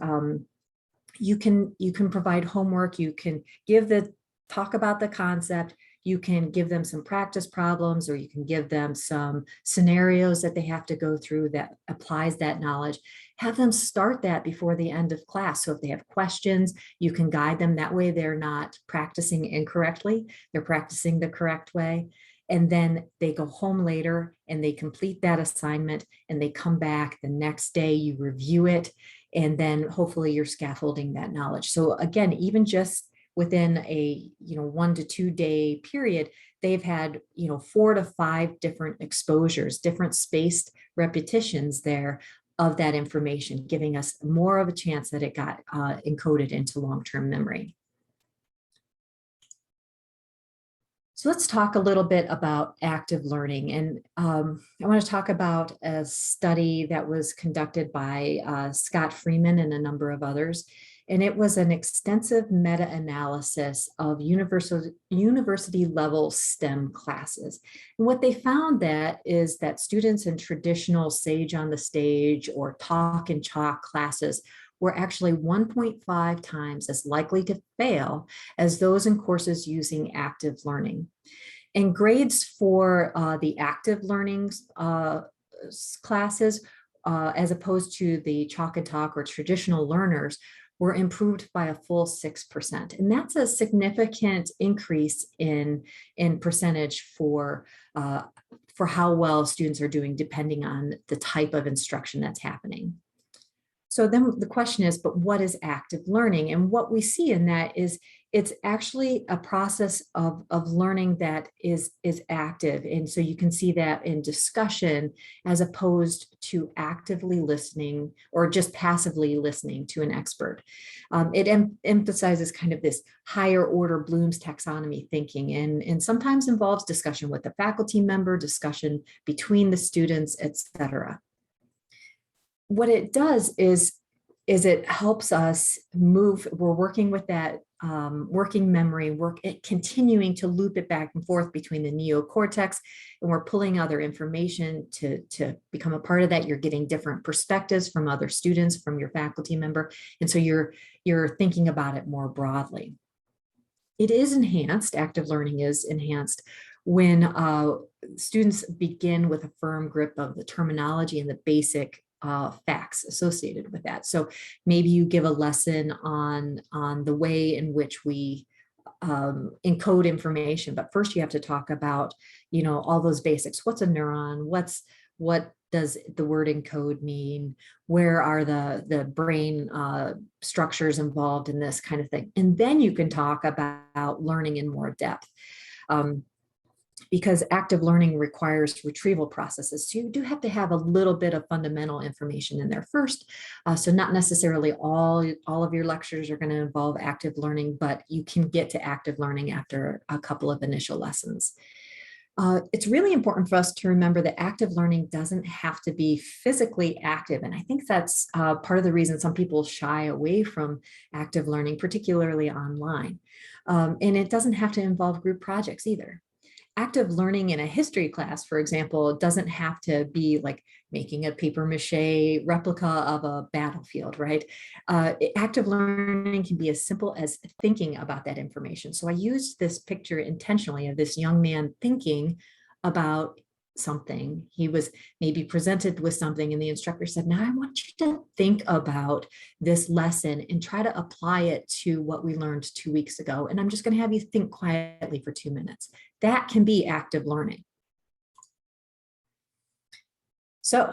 You can provide homework, you can talk about the concept, you can give them some practice problems, or you can give them some scenarios that they have to go through that applies that knowledge. Have them start that before the end of class. So if they have questions, you can guide them. That way they're not practicing incorrectly, they're practicing the correct way. And then they go home later and they complete that assignment and they come back the next day, you review it, and then hopefully you're scaffolding that knowledge. So again, even just within a 1 to 2 day period, they've had 4 to 5 different exposures, different spaced repetitions there of that information, giving us more of a chance that it got encoded into long-term memory. So let's talk a little bit about active learning. And I want to talk about a study that was conducted by Scott Freeman and a number of others. And it was an extensive meta-analysis of university level STEM classes. And what they found that is that students in traditional Sage on the Stage or Talk and Chalk classes were actually 1.5 times as likely to fail as those in courses using active learning. And grades for the active learning classes, as opposed to the chalk and talk or traditional learners, were improved by a full 6%. And that's a significant increase in percentage for how well students are doing, depending on the type of instruction that's happening. So then the question is, but what is active learning? And what we see in that is it's actually a process of learning that is active. And so you can see that in discussion as opposed to actively listening or just passively listening to an expert. It emphasizes kind of this higher order Bloom's taxonomy thinking and sometimes involves discussion with the faculty member, discussion between the students, et cetera. What it does is it helps us move. We're working with that working memory, continuing to loop it back and forth between the neocortex, and we're pulling other information to become a part of that. You're getting different perspectives from other students, from your faculty member, and so you're thinking about it more broadly. It is enhanced. Active learning is enhanced when students begin with a firm grip of the terminology and the basic facts associated with that. So maybe you give a lesson on the way in which we encode information, but first you have to talk about, all those basics. What's a neuron? What does the word encode mean? Where are the brain structures involved in this kind of thing? And then you can talk about learning in more depth. Because active learning requires retrieval processes. So you do have to have a little bit of fundamental information in there first. So not necessarily all of your lectures are going to involve active learning, but you can get to active learning after a couple of initial lessons. It's really important for us to remember that active learning doesn't have to be physically active. And I think that's part of the reason some people shy away from active learning, particularly online. And it doesn't have to involve group projects either. Active learning in a history class, for example, doesn't have to be like making a paper mache replica of a battlefield, right? Active learning can be as simple as thinking about that information. So I used this picture intentionally of this young man thinking about something. He was maybe presented with something and the instructor said, now I want you to think about this lesson and try to apply it to what we learned 2 weeks ago. And I'm just going to have you think quietly for 2 minutes. That can be active learning. So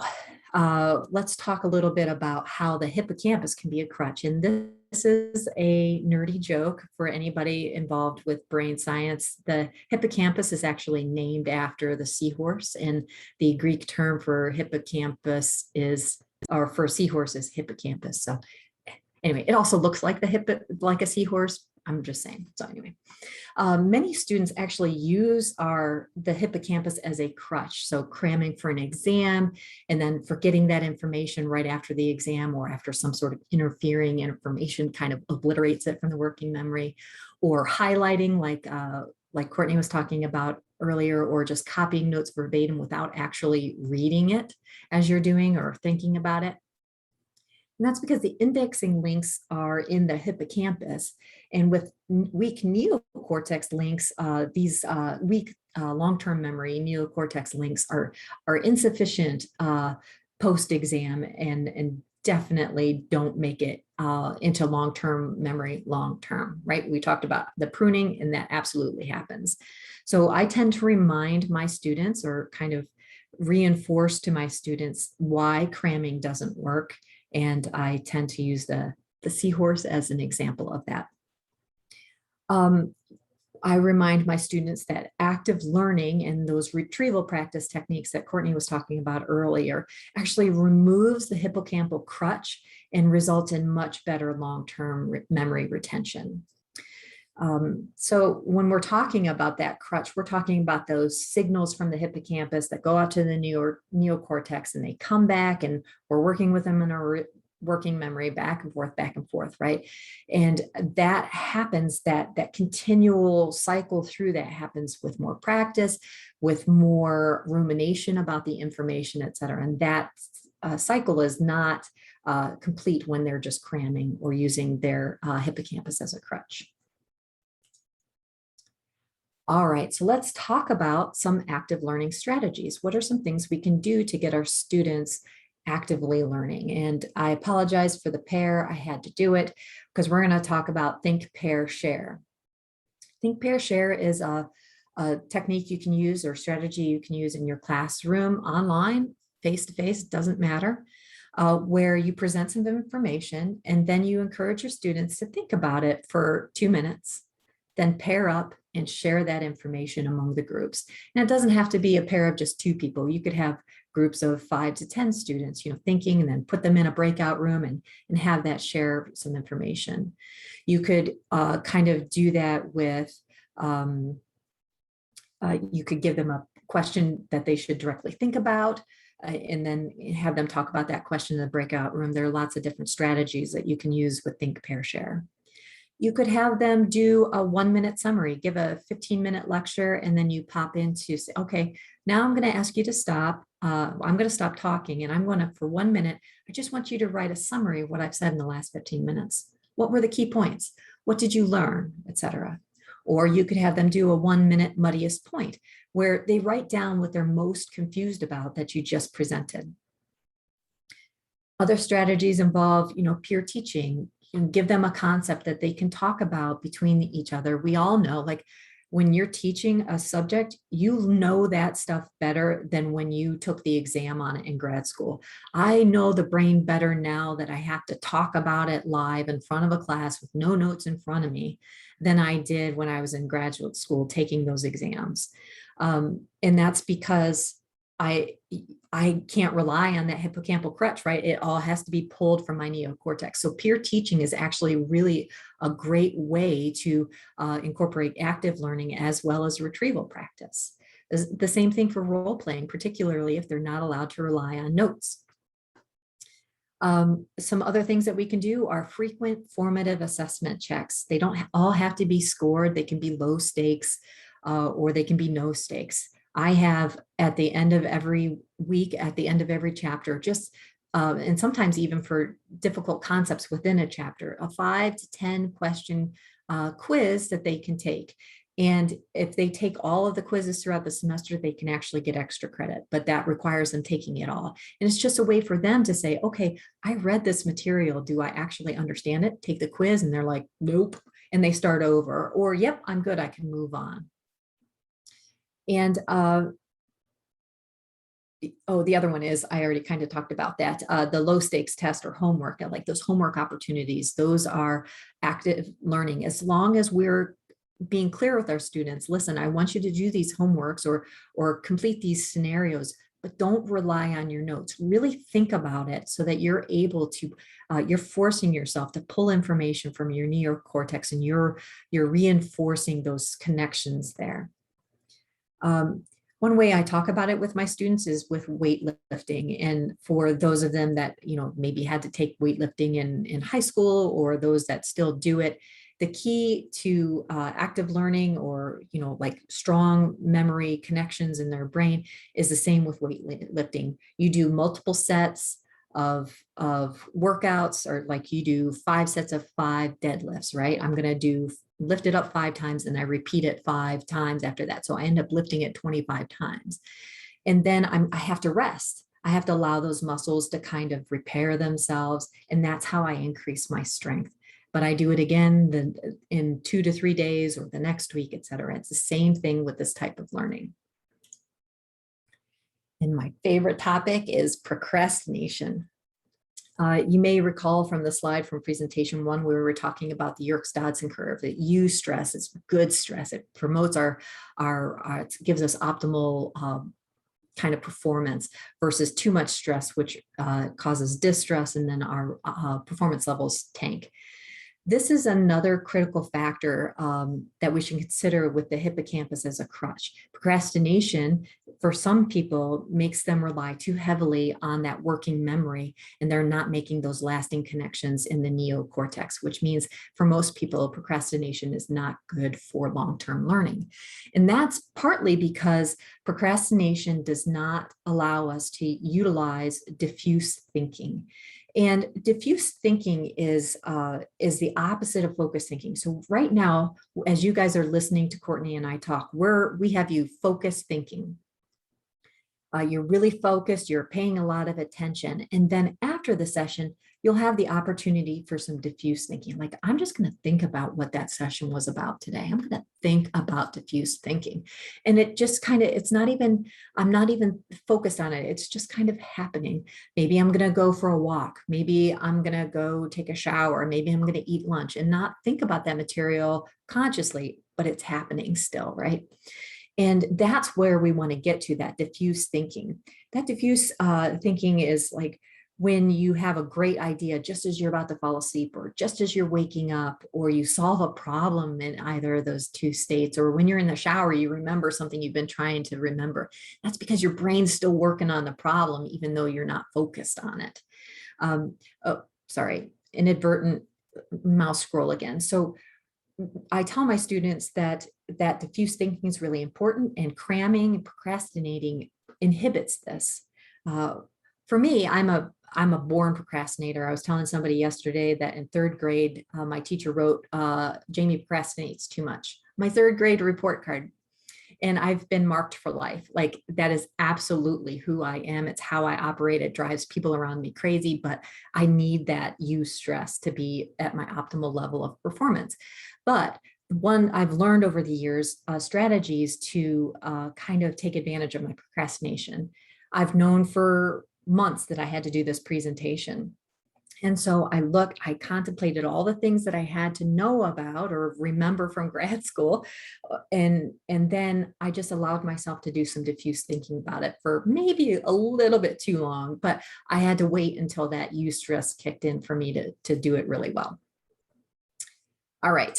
let's talk a little bit about how the hippocampus can be a crutch. And this is a nerdy joke for anybody involved with brain science. The hippocampus is actually named after the seahorse, and the Greek term for hippocampus for seahorse is hippocampus. So anyway, it also looks like like a seahorse. I'm just saying. So anyway, many students actually use the hippocampus as a crutch. So cramming for an exam and then forgetting that information right after the exam or after some sort of interfering information kind of obliterates it from the working memory, or highlighting like Courtney was talking about earlier, or just copying notes verbatim without actually reading it as you're doing or thinking about it. And that's because the indexing links are in the hippocampus. And with weak neocortex links, these weak long-term memory neocortex links are insufficient post-exam and definitely don't make it into long-term memory long-term, right? We talked about the pruning, and that absolutely happens. So I tend to remind my students, or kind of reinforce to my students, why cramming doesn't work. And I tend to use the seahorse as an example of that. I remind my students that active learning and those retrieval practice techniques that Courtney was talking about earlier actually removes the hippocampal crutch and results in much better long-term memory retention. So when we're talking about that crutch, we're talking about those signals from the hippocampus that go out to the neocortex and they come back, and we're working with them in a working memory back and forth, right? And that happens, that continual cycle through that happens with more practice, with more rumination about the information, et cetera. And that cycle is not complete when they're just cramming or using their hippocampus as a crutch. All right, so let's talk about some active learning strategies. What are some things we can do to get our students actively learning? And I apologize for the pair. I had to do it because we're going to talk about think, pair, share. Think, pair, share is a technique you can use or strategy you can use in your classroom, online, face-to-face, doesn't matter, where you present some information and then you encourage your students to think about it for 2 minutes, then pair up and share that information among the groups. And it doesn't have to be a pair of just 2 people. You could have groups of 5 to 10 students, thinking, and then put them in a breakout room and have that share some information. You could kind of do that with, you could give them a question that they should directly think about, and then have them talk about that question in the breakout room. There are lots of different strategies that you can use with think, pair, share. You could have them do a 1-minute summary, give a 15-minute lecture, and then you pop into, say, okay, now I'm going to ask you to stop. I'm going to stop talking, and I'm going to, for 1 minute, I just want you to write a summary of what I've said in the last 15 minutes. What were the key points? What did you learn, etc. Or you could have them do a 1-minute muddiest point, where they write down what they're most confused about that you just presented. Other strategies involve, peer teaching. And give them a concept that they can talk about between each other. We all know, like when you're teaching a subject, you know that stuff better than when you took the exam on it in grad school. I know the brain better now that I have to talk about it live in front of a class with no notes in front of me than I did when I was in graduate school taking those exams. And that's because I can't rely on that hippocampal crutch, right? It all has to be pulled from my neocortex. So peer teaching is actually really a great way to incorporate active learning as well as retrieval practice. The same thing for role playing, particularly if they're not allowed to rely on notes. Some other things that we can do are frequent formative assessment checks. They don't all have to be scored. They can be low stakes or they can be no stakes. I have at the end of every week, at the end of every chapter, just and sometimes even for difficult concepts within a chapter, a 5 to 10 question quiz that they can take. And if they take all of the quizzes throughout the semester, they can actually get extra credit, but that requires them taking it all. And it's just a way for them to say, okay, I read this material. Do I actually understand it? Take the quiz. And they're like, nope. And they start over, or, yep, I'm good. I can move on. And the other one is, I already kind of talked about that, the low stakes test or homework. I like those homework opportunities. Those are active learning. As long as we're being clear with our students, listen, I want you to do these homeworks or complete these scenarios, but don't rely on your notes. Really think about it so that you're able to, you're forcing yourself to pull information from your neocortex and you're reinforcing those connections there. One way I talk about it with my students is with weightlifting. And for those of them that, maybe had to take weightlifting in high school or those that still do it, the key to active learning or, like strong memory connections in their brain is the same with weightlifting. You do multiple sets of workouts, or like you do 5 sets of 5 deadlifts, right? I'm going to lift it up 5 times and I repeat it 5 times after that. So I end up lifting it 25 times. And then I have to rest. I have to allow those muscles to kind of repair themselves. And that's how I increase my strength. But I do it again in 2 to 3 days or the next week, et cetera. It's the same thing with this type of learning. And my favorite topic is procrastination. You may recall from the slide from presentation 1, where we were talking about the Yerkes-Dodson curve, that U stress is good stress. It promotes it gives us optimal kind of performance versus too much stress, which causes distress, and then our performance levels tank. This is another critical factor that we should consider with the hippocampus as a crutch. Procrastination, for some people, makes them rely too heavily on that working memory, and they're not making those lasting connections in the neocortex, which means for most people, procrastination is not good for long-term learning. And that's partly because procrastination does not allow us to utilize diffuse thinking. And diffuse thinking is the opposite of focused thinking. So right now, as you guys are listening to Courtney and I talk, we have you focused thinking. You're really focused, you're paying a lot of attention. And then after the session, you'll have the opportunity for some diffuse thinking. Like, I'm just going to think about what that session was about today. I'm going to think about diffuse thinking. And it just kind of, I'm not even focused on it. It's just kind of happening. Maybe I'm going to go for a walk. Maybe I'm going to go take a shower. Maybe I'm going to eat lunch and not think about that material consciously, but it's happening still, right? And that's where we want to get to, that diffuse thinking. That diffuse thinking is like when you have a great idea just as you're about to fall asleep, or just as you're waking up, or you solve a problem in either of those two states, or when you're in the shower, you remember something you've been trying to remember. That's because your brain's still working on the problem, even though you're not focused on it. Oh, sorry, inadvertent mouse scroll again. So I tell my students that diffuse thinking is really important, and cramming and procrastinating inhibits this. For me, I'm a born procrastinator. I was telling somebody yesterday that in third grade, my teacher wrote, Jamie procrastinates too much. My third grade report card. And I've been marked for life. Like, that is absolutely who I am. It's how I operate. It drives people around me crazy, but I need that eustress to be at my optimal level of performance. But one I've learned over the years, strategies to kind of take advantage of my procrastination. I've known for months that I had to do this presentation. And so I contemplated all the things that I had to know about or remember from grad school. And then I just allowed myself to do some diffuse thinking about it for maybe a little bit too long, but I had to wait until that eustress kicked in for me to do it really well. All right.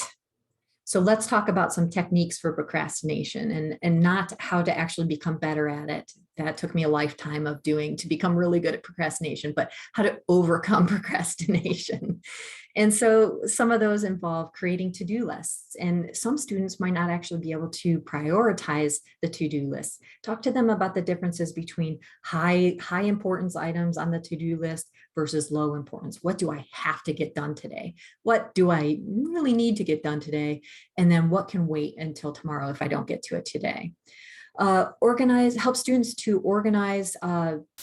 So let's talk about some techniques for procrastination, and not how to actually become better at it. That took me a lifetime of doing to become really good at procrastination, but how to overcome procrastination. And so some of those involve creating to-do lists, and some students might not actually be able to prioritize the to-do list. Talk to them about the differences between high importance items on the to-do list versus low importance. What do I have to get done today? What do I really need to get done today? And then what can wait until tomorrow if I don't get to it today? Help students to organize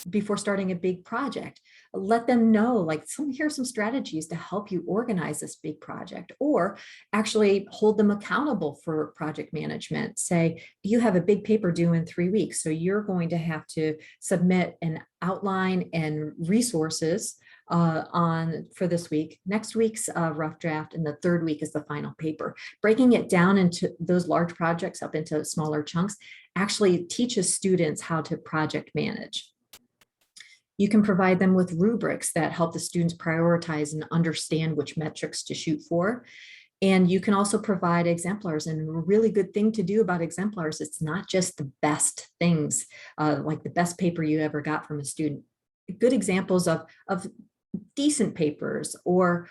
before starting a big project. Let them know, like, here's some strategies to help you organize this big project, or actually hold them accountable for project management. Say, you have a big paper due in 3 weeks, so you're going to have to submit an outline and resources for this week. Next week's rough draft, and the third week is the final paper. Breaking it down into those large projects up into smaller chunks actually teaches students how to project manage. You can provide them with rubrics that help the students prioritize and understand which metrics to shoot for. And you can also provide exemplars. And a really good thing to do about exemplars, it's not just the best things, like the best paper you ever got from a student. Good examples of decent papers, or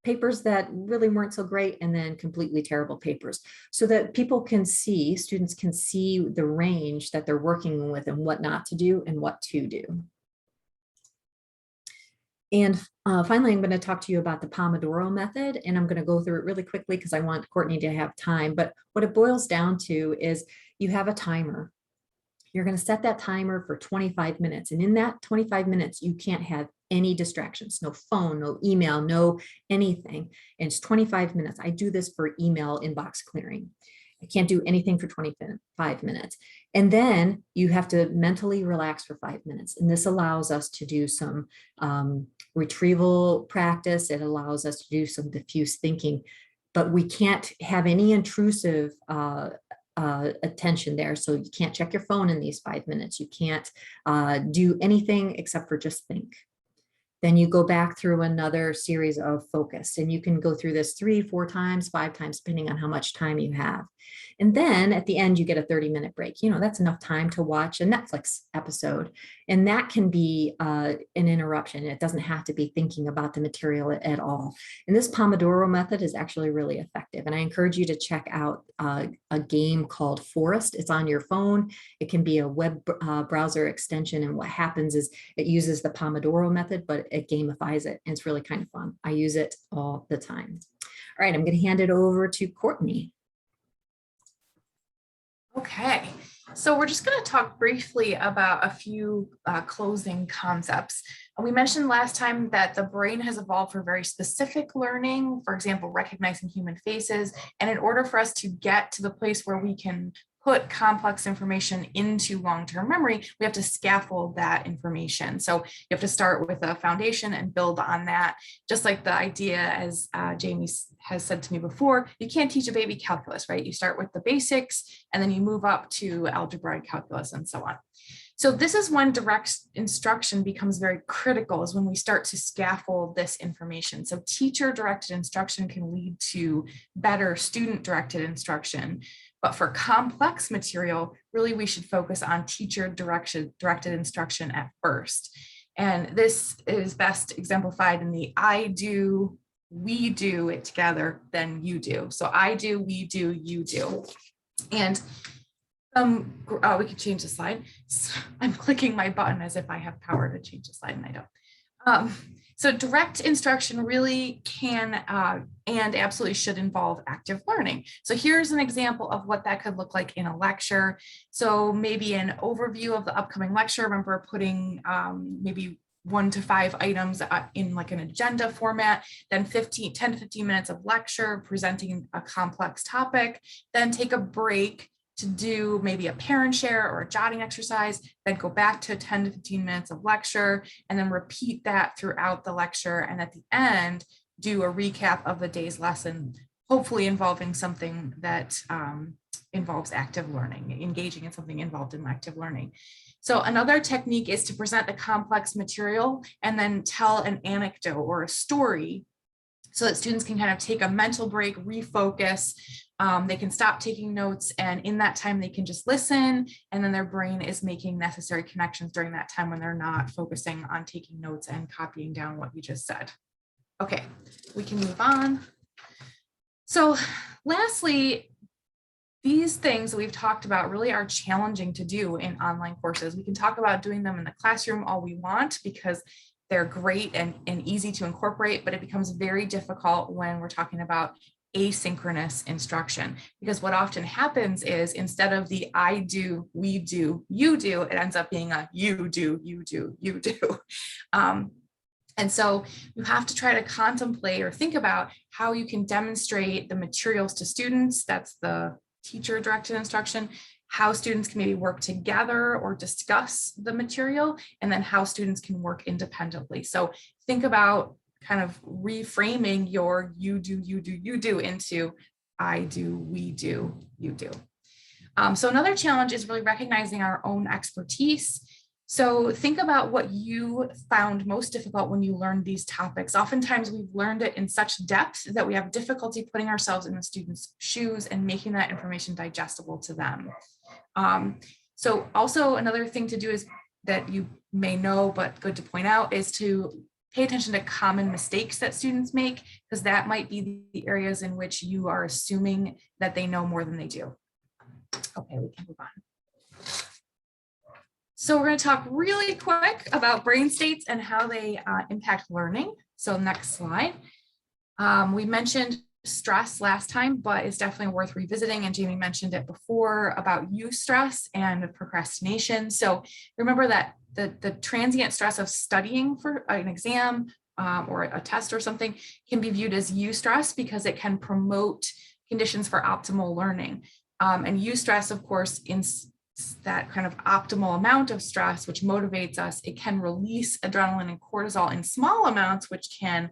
papers that really weren't so great, and then completely terrible papers, so that students can see the range that they're working with, and what not to do and what to do. And finally, I'm going to talk to you about the Pomodoro method, and I'm going to go through it really quickly because I want Courtney to have time. But what it boils down to is you have a timer. You're going to set that timer for 25 minutes. And in that 25 minutes, you can't have any distractions, no phone, no email, no anything. And it's 25 minutes. I do this for email inbox clearing. I can't do anything for 25 minutes. And then you have to mentally relax for 5 minutes. And this allows us to do some retrieval practice. It allows us to do some diffuse thinking, but we can't have any intrusive attention there. So you can't check your phone in these 5 minutes. You can't do anything except for just think. Then you go back through another series of focus, and you can go through this 3, 4 times, 5 times, depending on how much time you have. And then at the end, you get a 30-minute break. You know, that's enough time to watch a Netflix episode. And that can be an interruption. It doesn't have to be thinking about the material at all. And this Pomodoro method is actually really effective. And I encourage you to check out a game called Forest. It's on your phone. It can be a web browser extension. And what happens is it uses the Pomodoro method, but it gamifies it. And it's really kind of fun. I use it all the time. All right, I'm going to hand it over to Courtney. Okay, so we're just going to talk briefly about a few closing concepts. We mentioned last time that the brain has evolved for very specific learning, for example, recognizing human faces. And in order for us to get to the place where we can put complex information into long-term memory, we have to scaffold that information. So you have to start with a foundation and build on that. Just like the idea, as Jamie has said to me before, you can't teach a baby calculus, right? You start with the basics and then you move up to algebra and calculus and so on. So this is when direct instruction becomes very critical, is when we start to scaffold this information. So teacher-directed instruction can lead to better student-directed instruction. But for complex material, really we should focus on teacher-directed instruction at first. And this is best exemplified in the I do, we do it together, then you do. So I do, we do, you do. And we could change the slide. So I'm clicking my button as if I have power to change the slide, and I don't. So direct instruction really can and absolutely should involve active learning. So here's an example of what that could look like in a lecture. So maybe an overview of the upcoming lecture. Remember putting maybe 1 to 5 items in like an agenda format, then 10 to 15 minutes of lecture presenting a complex topic, then take a break to do maybe a parent share or a jotting exercise, then go back to 10 to 15 minutes of lecture, and then repeat that throughout the lecture. And at the end, do a recap of the day's lesson, hopefully involving something that involves active learning, engaging in something involved in active learning. So another technique is to present the complex material and then tell an anecdote or a story so that students can kind of take a mental break, refocus. They can stop taking notes, and in that time they can just listen, and then their brain is making necessary connections during that time when they're not focusing on taking notes and copying down what you just said. Okay, we can move on. So lastly, these things that we've talked about really are challenging to do in online courses. We can talk about doing them in the classroom all we want because they're great and easy to incorporate, but it becomes very difficult when we're talking about asynchronous instruction, because what often happens is instead of the I do, we do, you do, it ends up being a you do, you do, you do. And so you have to try to contemplate or think about how you can demonstrate the materials to students. That's the teacher-directed instruction, how students can maybe work together or discuss the material, and then how students can work independently. So think about kind of reframing your you do, you do, you do into I do, we do, you do. So another challenge is really recognizing our own expertise. So think about what you found most difficult when you learned these topics. Oftentimes we've learned it in such depth that we have difficulty putting ourselves in the students' shoes and making that information digestible to them. So also another thing to do is that you may know, but good to point out, is to pay attention to common mistakes that students make, because that might be the areas in which you are assuming that they know more than they do. Okay, we can move on. So we're going to talk really quick about brain states and how they impact learning. So next slide. We mentioned stress last time, but it's definitely worth revisiting. And Jamie mentioned it before about eustress and procrastination. So remember that the transient stress of studying for an exam or a test or something can be viewed as eustress because it can promote conditions for optimal learning. And eustress, of course, in that kind of optimal amount of stress, which motivates us, it can release adrenaline and cortisol in small amounts, which can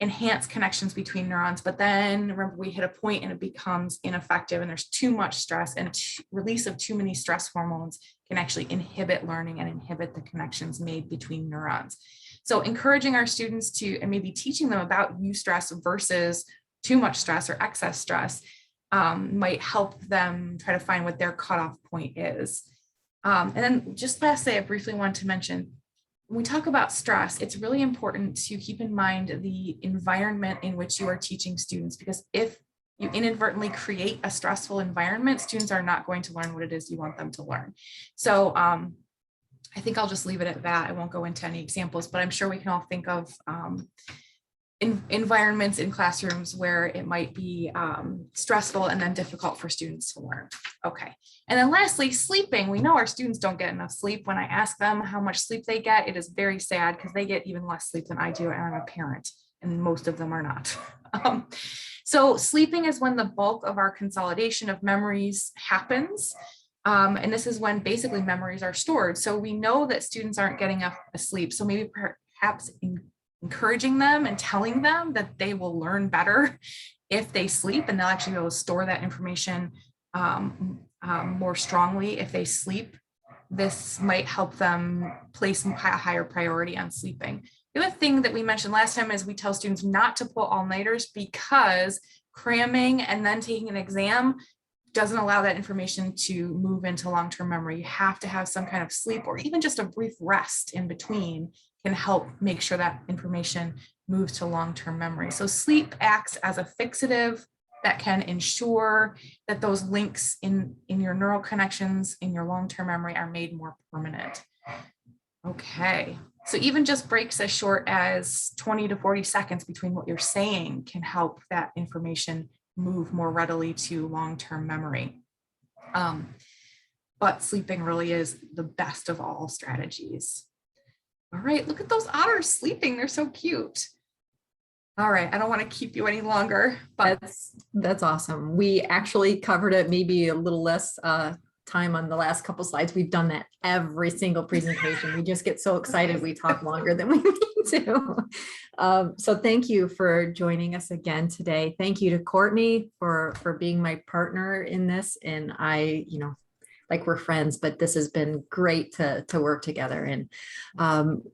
enhance connections between neurons. But then remember, we hit a point and it becomes ineffective, and there's too much stress, and release of too many stress hormones can actually inhibit learning and inhibit the connections made between neurons. So encouraging our students to, and maybe teaching them about eustress versus too much stress or excess stress might help them try to find what their cutoff point is. And then just lastly, I briefly want to mention, when we talk about stress, it's really important to keep in mind the environment in which you are teaching students, because if you inadvertently create a stressful environment, students are not going to learn what it is you want them to learn. So I think I'll just leave it at that. I won't go into any examples, but I'm sure we can all think of environments in classrooms where it might be stressful and then difficult for students to learn. Okay. And then lastly, sleeping. We know our students don't get enough sleep. When I ask them how much sleep they get, it is very sad because they get even less sleep than I do, and I'm a parent, and most of them are not. So sleeping is when the bulk of our consolidation of memories happens. And this is when basically memories are stored. So we know that students aren't getting enough sleep. So maybe perhaps encouraging them and telling them that they will learn better if they sleep, and they'll actually be able to store that information more strongly if they sleep. This might help them place a higher priority on sleeping. The other thing that we mentioned last time is we tell students not to pull all-nighters, because cramming and then taking an exam doesn't allow that information to move into long-term memory. You have to have some kind of sleep, or even just a brief rest in between can help make sure that information moves to long-term memory. So sleep acts as a fixative that can ensure that those links in your neural connections in your long-term memory are made more permanent. Okay, so even just breaks as short as 20 to 40 seconds between what you're saying can help that information move more readily to long-term memory. But sleeping really is the best of all strategies. All right, look at those otters sleeping. They're so cute. All right, I don't want to keep you any longer, but that's awesome. We actually covered it maybe a little less time on the last couple slides. We've done that every single presentation. We just get so excited we talk longer than we need to. So thank you for joining us again today. Thank you to Courtney for being my partner in this. And I, like we're friends, but this has been great to work together. And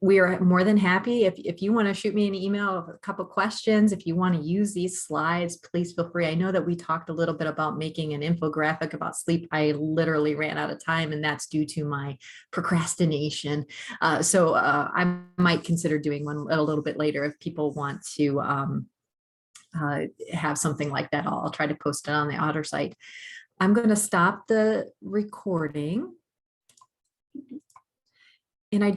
we are more than happy. If you want to shoot me an email with a couple questions, if you want to use these slides, please feel free. I know that we talked a little bit about making an infographic about sleep. I literally ran out of time, and that's due to my procrastination. So I might consider doing one a little bit later if people want to have something like that. I'll try to post it on the Otter site. I'm going to stop the recording. And I